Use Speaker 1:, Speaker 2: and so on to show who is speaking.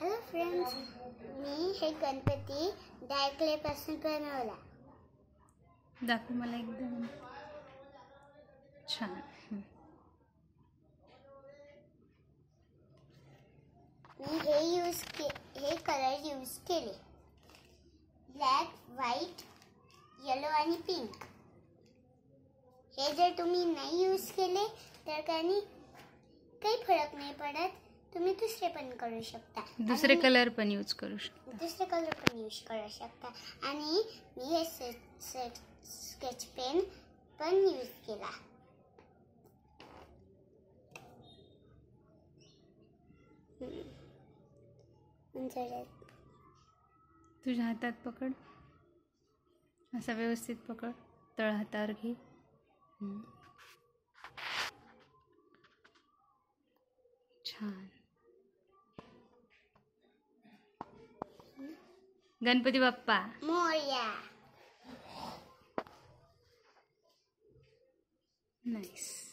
Speaker 1: Hello friends, मी हे Ganpati di clay पासून बनवला.
Speaker 2: दाखव मला एकदम छान.
Speaker 1: मी हे कलर यूज केले, ब्लॅक, व्हाईट, येलो आणि पिंक. हे जर तुम्ही नाही यूज केले तर काही फरक नाही पडत. तुम्ही दुसरे पण करू शकता.
Speaker 2: दुसरे कलर पण यूज करू शकता.
Speaker 1: आणि मी हे स्केच पेन पण यूज केला.
Speaker 2: तुझ्या हातात पकड, असा व्यवस्थित पकड, तळ हातावर घे. छान. गणपती बाप्पा
Speaker 1: मोरया.
Speaker 2: नाईस.